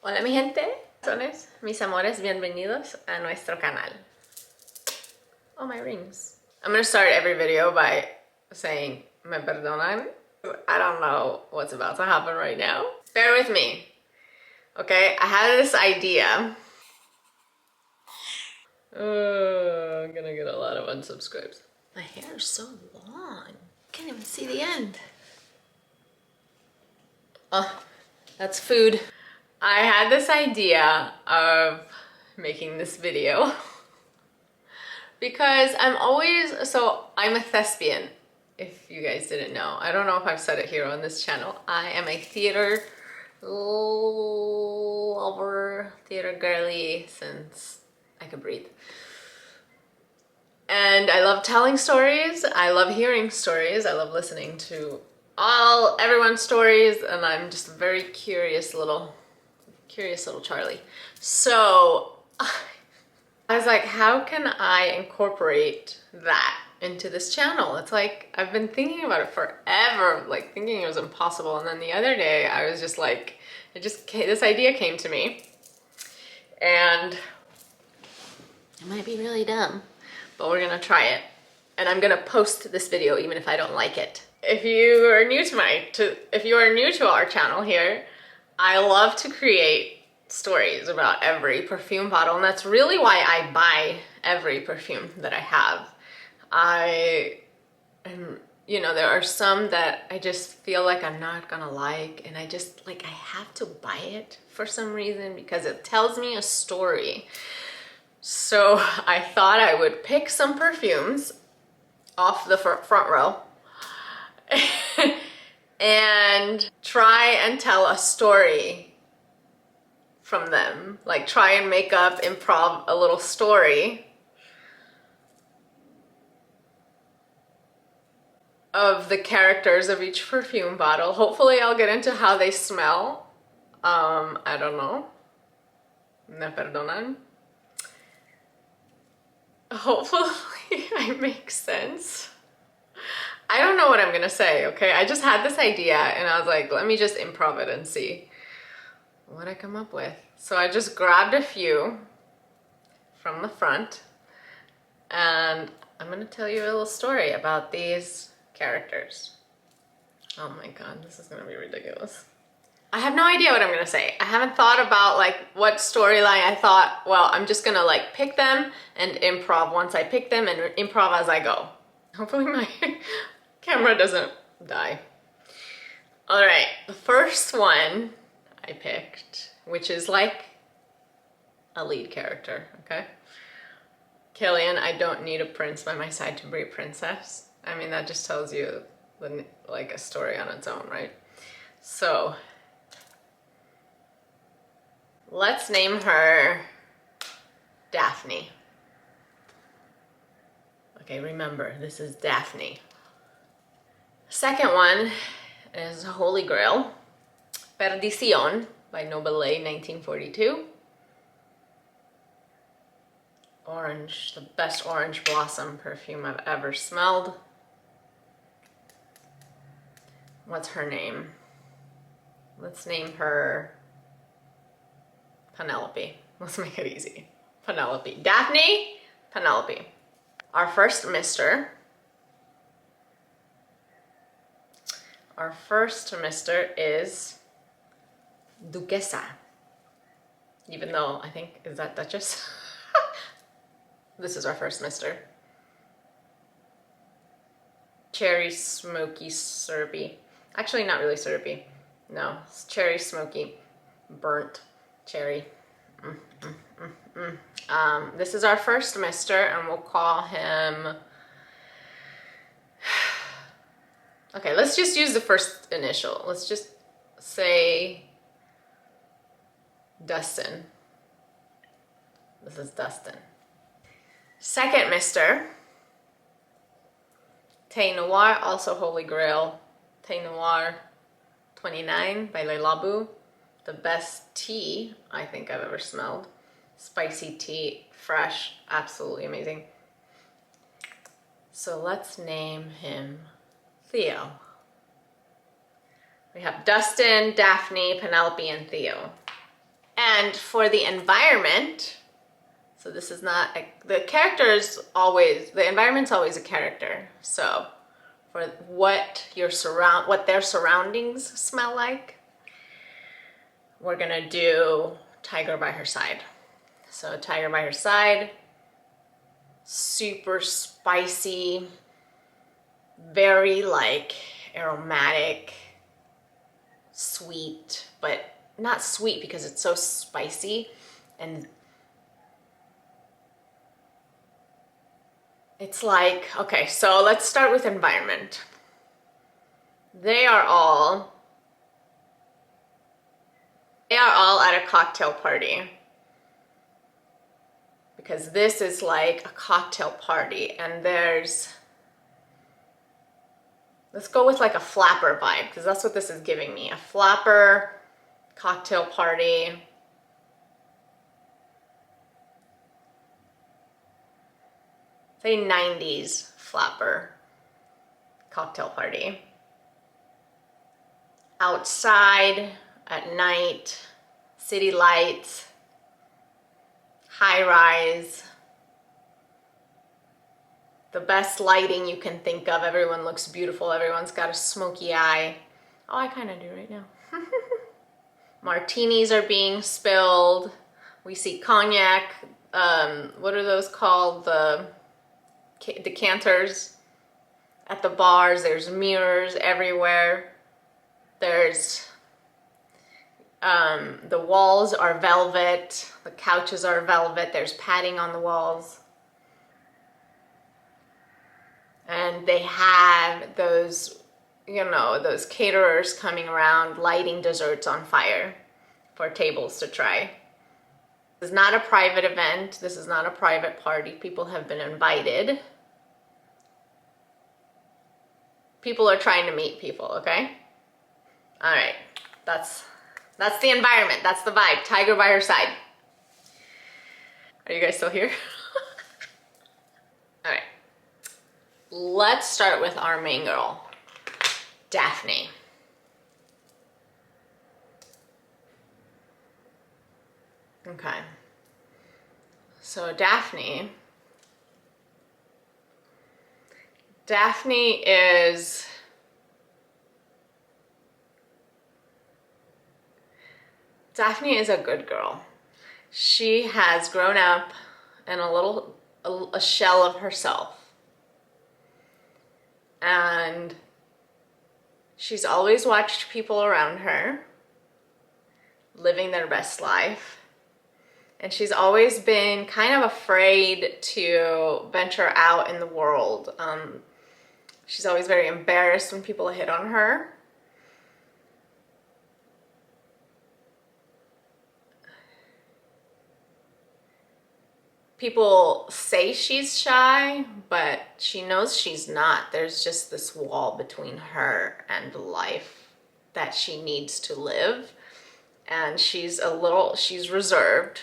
Hola mi gente, mis amores, bienvenidos a nuestro canal. Oh, my rings. I'm gonna start every video by saying me perdonan. I don't know what's about to happen right now. Bear with me, okay? I had this idea. I'm gonna get a lot of unsubscribes. My hair is so long. Can't even see the end. Oh, that's food. I had this idea of making this video because I'm a thespian, if you guys didn't know. I don't know if I've said it here on this channel. I am a theater lover, theater girly since I could breathe. And I love telling stories, I love hearing stories, I love listening to everyone's stories, and I'm just a very curious little Charlie. So I was like, how can I incorporate that into this channel? It's like, I've been thinking about it forever, like thinking it was impossible. And then the other day I was just like, this idea came to me, and it might be really dumb, but we're gonna try it. And I'm gonna post this video even if I don't like it. If you are new to our channel here, I love to create stories about every perfume bottle, and that's really why I buy every perfume that I have. There are some that I just feel like I'm not gonna like, and I have to buy it for some reason because it tells me a story. So I thought I would pick some perfumes off the front row and try and tell a story from them. Like, try and improv a little story of the characters of each perfume bottle. Hopefully I'll get into how they smell. I don't know. Me perdonan. Hopefully I make sense. I don't know what I'm gonna say, okay? I just had this idea and I was like, let me just improv it and see what I come up with. So I just grabbed a few from the front, and I'm gonna tell you a little story about these characters. Oh my god, this is gonna be ridiculous. I have no idea what I'm gonna say. I haven't thought about like what storyline. I thought, well, I'm just gonna like pick them and improv once I pick them and improv as I go. Hopefully my camera doesn't die. All right, the first one I picked, which is like a lead character, okay? Killian, I don't need a prince by my side to be a princess. I mean, that just tells you like a story on its own, right? So let's name her Daphne. Okay, remember, this is Daphne. Second one is Holy Grail, Perdición by Nobile, 1942. Orange, the best orange blossom perfume I've ever smelled. What's her name? Let's name her Penelope. Let's make it easy. Penelope. Daphne, Penelope. Our first mister. Our first mister is Duquesa. Even though I think, is that Duchess? This is our first mister. Cherry smoky syrupy. Actually, not really syrupy. No, it's cherry smoky, burnt cherry. This is our first mister, and we'll call him... Okay, let's just use the first initial. Let's just say Dustin. This is Dustin. Second mister, Thé Noir, also Holy Grail. Thé Noir 29 by Le Labo. The best tea I think I've ever smelled. Spicy tea, fresh, absolutely amazing. So let's name him Theo. We have Dustin, Daphne, Penelope, and Theo. And for the environment, so this is not, the character's always, the environment's always a character. So for what their surroundings smell like, we're gonna do Tiger by Her Side. So Tiger by Her Side, super spicy, very like aromatic, sweet, but not sweet because it's so spicy. And it's like, okay, so let's start with environment. They are all at a cocktail party, because this is like a cocktail party, and let's go with like a flapper vibe, because that's what this is giving me, a flapper cocktail party. Say 90s flapper cocktail party. Outside at night, city lights, high rise, the best lighting you can think of. Everyone looks beautiful. Everyone's got a smoky eye. Oh, I kind of do right now. Martinis are being spilled. We see cognac. What are those called? The decanters at the bars. There's mirrors everywhere. There's the walls are velvet. The couches are velvet. There's padding on the walls. And they have those, you know, those caterers coming around lighting desserts on fire for tables to try. This is not a private event. This is not a private party. People have been invited. People are trying to meet people, okay? All right, that's the environment. That's the vibe. Tiger by Her Side. Are you guys still here? All right. Let's start with our main girl, Daphne. Okay. So Daphne is a good girl. She has grown up in a shell of herself. And she's always watched people around her living their best life. And she's always been kind of afraid to venture out in the world. She's always very embarrassed when people hit on her. People say she's shy, but she knows she's not. There's just this wall between her and life that she needs to live. And she's reserved.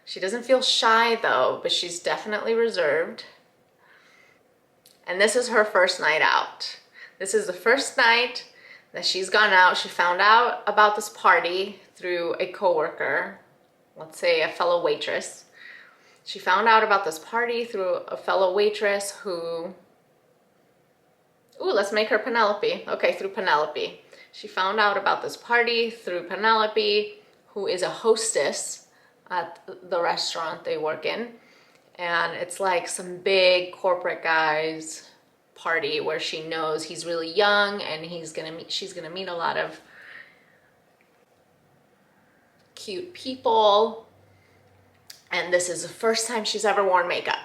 She doesn't feel shy though, but she's definitely reserved. And this is her first night out. This is the first night that she's gone out. She found out about this party through a coworker, let's say a fellow waitress. She found out about this party through a fellow waitress who, let's make her Penelope. Okay, through Penelope. She found out about this party through Penelope, who is a hostess at the restaurant they work in. And it's like some big corporate guy's party where she knows he's really young and she's gonna meet a lot of cute people. And this is the first time she's ever worn makeup.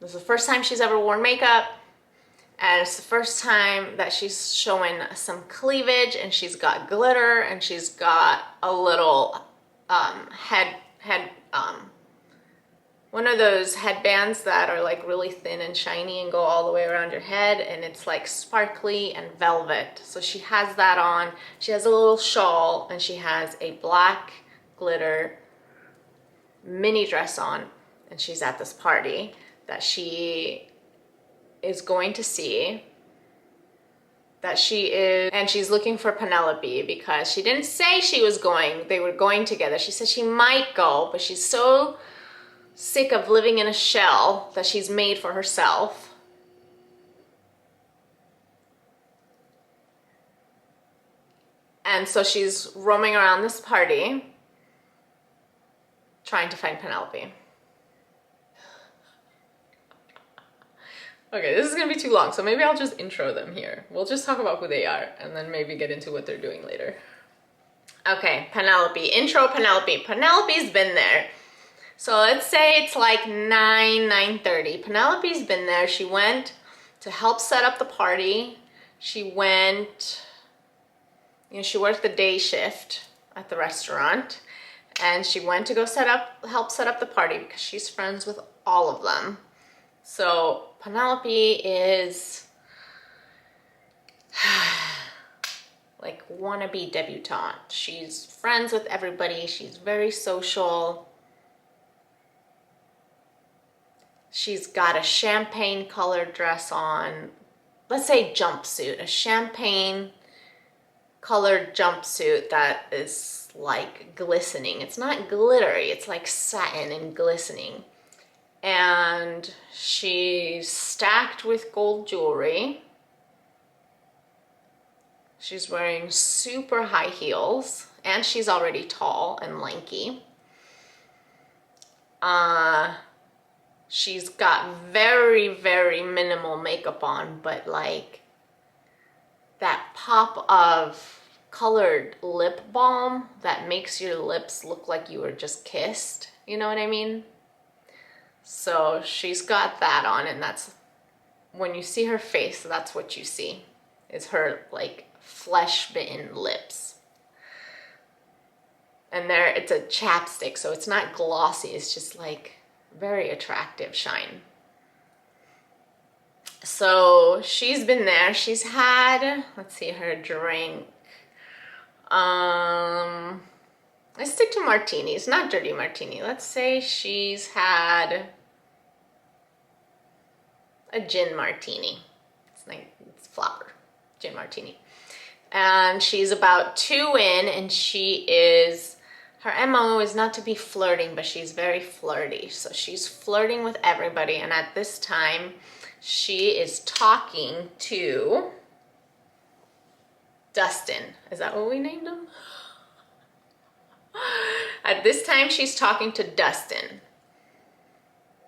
This is the first time she's ever worn makeup. And it's the first time that she's showing some cleavage, and she's got glitter, and she's got a little one of those headbands that are like really thin and shiny and go all the way around your head, and it's like sparkly and velvet. So she has that on. She has a little shawl, and she has a black glitter mini dress on, and she's at this party that she is going to see that she is, and she's looking for Penelope because she didn't say they were going together. She said she might go, but she's so sick of living in a shell that she's made for herself. And so she's roaming around this party trying to find Penelope. Okay, this is gonna be too long, so maybe I'll just intro them here. We'll just talk about who they are and then maybe get into what they're doing later. Okay, Penelope. Intro Penelope. Penelope's been there. So let's say it's like 9:30. Penelope's been there. She went to help set up the party. She went, she worked the day shift at the restaurant, and she went to go help set up the party because she's friends with all of them. So Penelope is like wannabe debutante. She's friends with everybody. She's very social. She's got a champagne colored dress on. Let's say jumpsuit, a champagne colored jumpsuit that is like glistening. It's not glittery, it's like satin and glistening. And she's stacked with gold jewelry. She's wearing super high heels, and she's already tall and lanky. She's got very, very minimal makeup on, but like that pop of colored lip balm that makes your lips look like you were just kissed. You know what I mean? So she's got that on, and that's when you see her face, that's what you see, is her like flesh-bitten lips. And it's a chapstick, so it's not glossy, it's just like very attractive shine. So she's been there. She's had, let's see, her drink. I stick to martinis, not dirty martini. Let's say she's had a gin martini. It's flopper, gin martini. And she's about 2 in, and her MO is not to be flirting, but she's very flirty. So she's flirting with everybody, and at this time, she is talking to Dustin. Is that what we named him? At this time, she's talking to Dustin.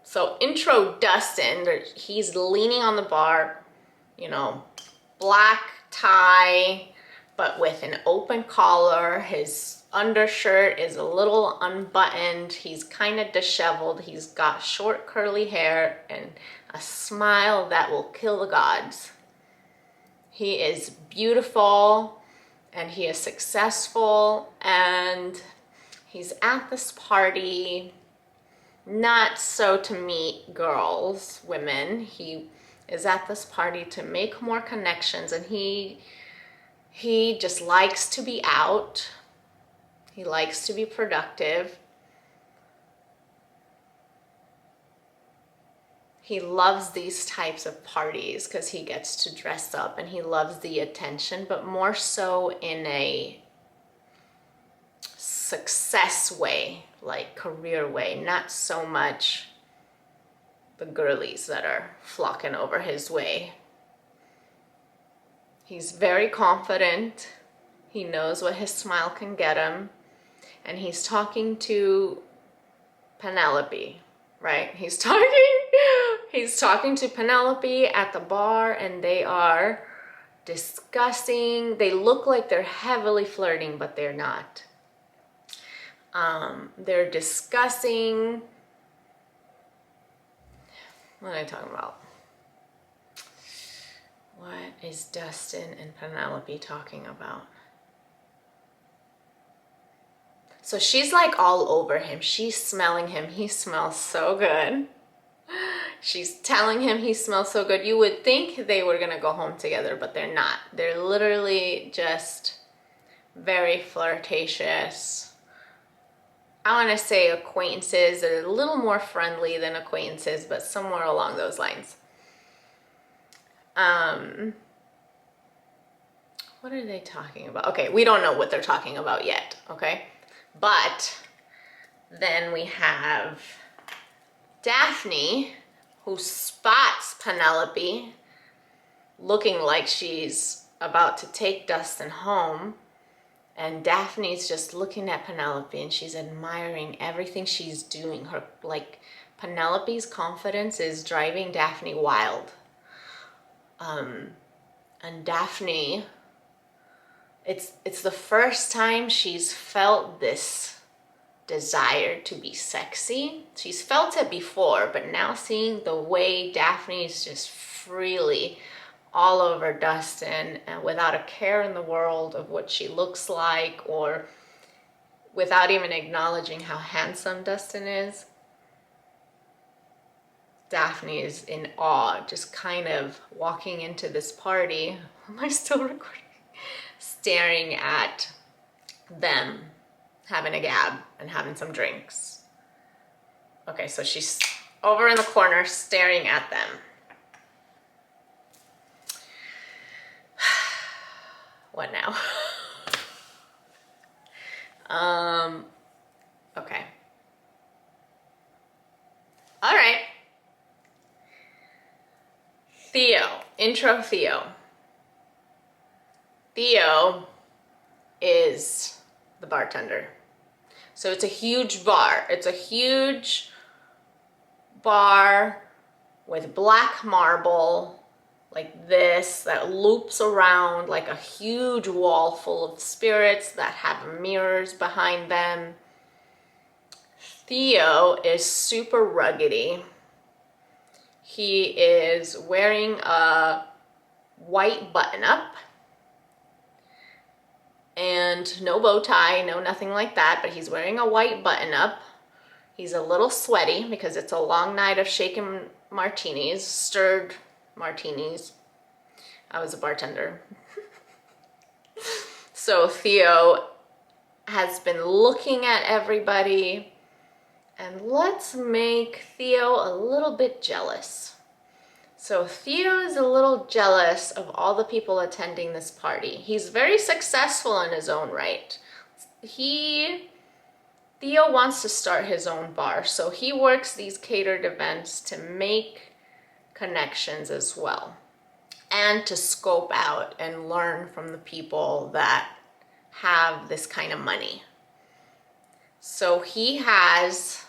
So intro Dustin, he's leaning on the bar, black tie, but with an open collar. His undershirt is a little unbuttoned. He's kind of disheveled. He's got short curly hair and a smile that will kill the gods. He is beautiful, and he is successful, and he's at this party, not so to meet girls, women. He is at this party to make more connections, and he just likes to be out. He likes to be productive. He loves these types of parties because he gets to dress up, and he loves the attention, but more so in a success way, like career way, not so much the girlies that are flocking over his way. He's very confident. He knows what his smile can get him. And he's talking to Penelope, right? He's talking to Penelope at the bar, and they are discussing. They look like they're heavily flirting, but they're not. They're discussing, what am I talking about? What is Dustin and Penelope talking about? So she's like all over him. She's smelling him. He smells so good. She's telling him he smells so good. You would think they were gonna go home together, but they're not. They're literally just very flirtatious. I wanna say acquaintances. They're a little more friendly than acquaintances, but somewhere along those lines. what are they talking about? Okay, we don't know what they're talking about yet, okay? But then we have Daphne, who spots Penelope looking like she's about to take Dustin home. And Daphne's just looking at Penelope and she's admiring everything she's doing. Her, like, Penelope's confidence is driving Daphne wild. And Daphne, it's the first time she's felt this desire to be sexy. She's felt it before, but now seeing the way Daphne's just freely all over Dustin and without a care in the world of what she looks like, or without even acknowledging how handsome Dustin is, Daphne is in awe, just kind of walking into this party. Am I still recording? Staring at them having a gab and having some drinks. Okay, so she's over in the corner staring at them. What now? Okay. All right. Theo, intro Theo. Theo is the bartender. So it's a huge bar. It's a huge bar with black marble like this that loops around like a huge wall full of spirits that have mirrors behind them. Theo is super ruggedy. He is wearing a white button-up and no bow tie, no nothing like that, but he's wearing a white button-up. He's a little sweaty because it's a long night of shaken martinis, stirred martinis. I was a bartender. So Theo has been looking at everybody, and let's make Theo a little bit jealous. So Theo is a little jealous of all the people attending this party. He's very successful in his own right. Theo wants to start his own bar, so he works these catered events to make connections as well, and to scope out and learn from the people that have this kind of money. So he has,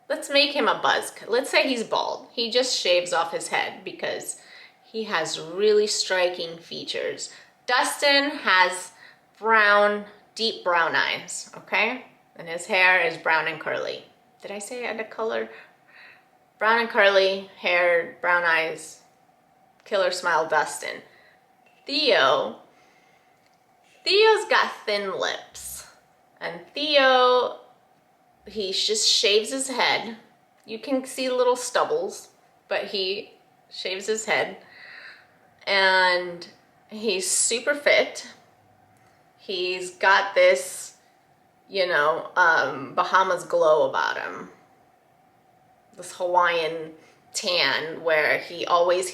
let's make him a buzz. Let's say he's bald. He just shaves off his head because he has really striking features. Dustin has brown, deep brown eyes, okay? And his hair is brown and curly. Did I say I had a color? Brown and curly hair, brown eyes, killer smile Dustin. Theo's got thin lips. And Theo, he just shaves his head. You can see little stubbles, but he shaves his head. And he's super fit. He's got this, Bahamas glow about him. This Hawaiian tan where he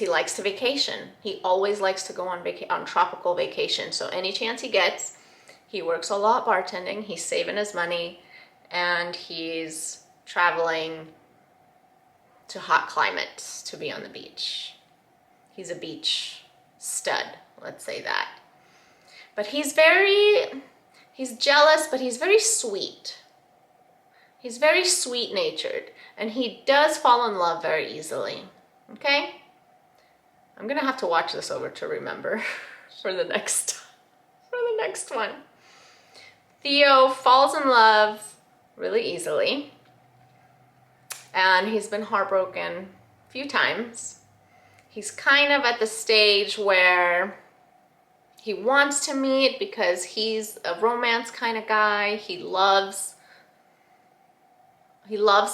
likes to vacation. He always likes to go on tropical vacation. So any chance he gets, he works a lot bartending, he's saving his money, and he's traveling to hot climates to be on the beach. He's a beach stud, let's say that. But he's jealous, but he's very sweet. He's very sweet-natured, and he does fall in love very easily, okay? I'm gonna have to watch this over to remember for the next one. Theo falls in love really easily, and he's been heartbroken a few times. He's kind of at the stage where he wants to meet because he's a romance kind of guy. He loves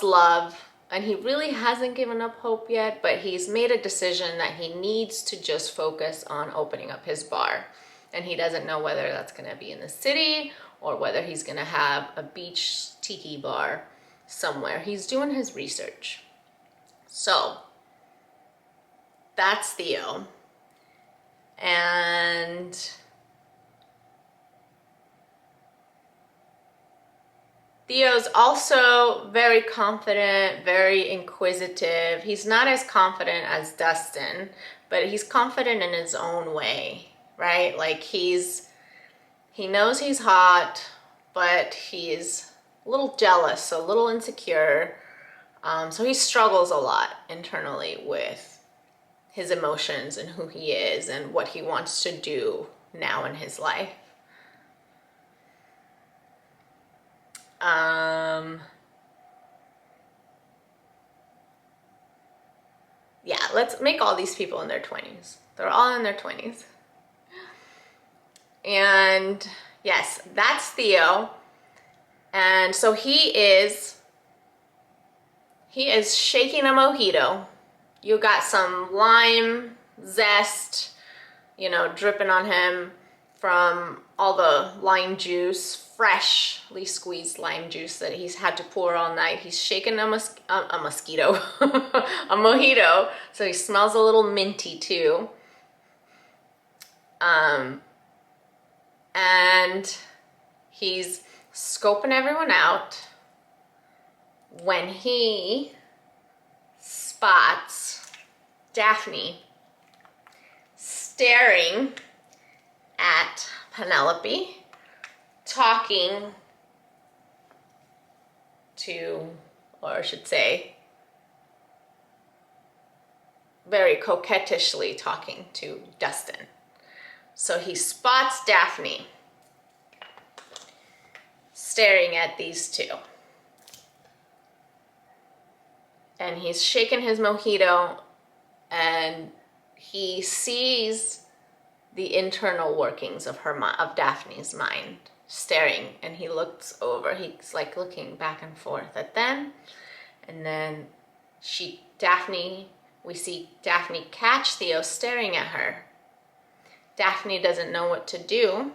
love, and he really hasn't given up hope yet, but he's made a decision that he needs to just focus on opening up his bar. And he doesn't know whether that's gonna be in the city or whether he's gonna have a beach tiki bar somewhere. He's doing his research. So that's Theo. And And Theo's also very confident, very inquisitive. He's not as confident as Dustin, but he's confident in his own way, right? Like he knows he's hot, but he's a little jealous, a little insecure. So he struggles a lot internally with his emotions and who he is and what he wants to do now in his life. Yeah, let's make all these people in their 20s. They're all in their 20s. And yes, that's Theo. And so he is shaking a mojito. You got some lime zest, you know, dripping on him from all the lime juice, freshly squeezed lime juice that he's had to pour all night. He's shaking a mosquito, a mojito, so he smells a little minty too. And he's scoping everyone out when he spots Daphne staring at Penelope, talking to, or I should say, very coquettishly talking to Dustin. So he spots Daphne staring at these two. And he's shaking his mojito and he sees the internal workings of Daphne's mind staring, and he looks over, he's like looking back and forth at them, and then we see Daphne catch Theo staring at her. Daphne doesn't know what to do.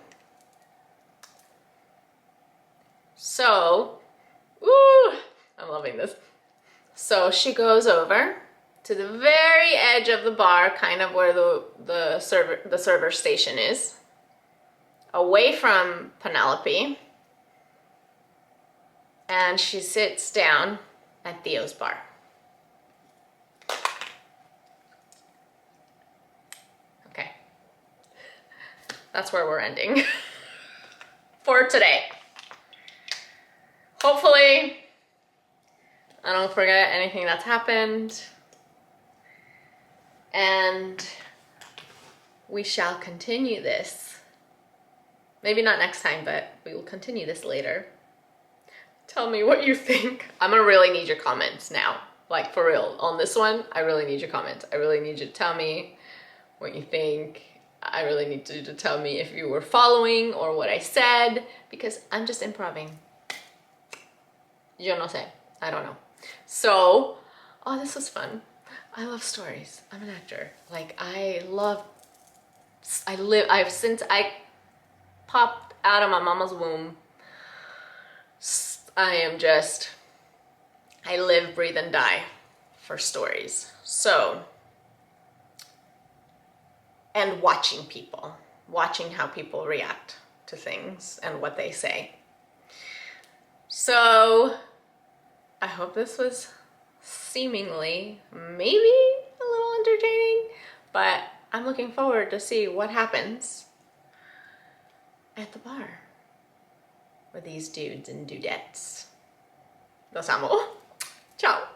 So, I'm loving this. So she goes over to the very edge of the bar, kind of where the server station is, away from Penelope, and she sits down at Theo's bar. Okay, that's where we're ending for today. Hopefully, I don't forget anything that's happened. And we shall continue this. Maybe not next time, but we will continue this later. Tell me what you think. I'm gonna really need your comments now. Like, for real. On this one, I really need your comments. I really need you to tell me what you think. I really need you to tell me if you were following or what I said, because I'm just improving. Yo no sé. I don't know. So, this was fun. I love stories. I'm an actor. Like, since I popped out of my mama's womb, I live, breathe, and die for stories. So, and watching how people react to things and what they say. So, I hope this was seemingly maybe a little entertaining, but I'm looking forward to see what happens at the bar with these dudes and dudettes. Los amo. Ciao.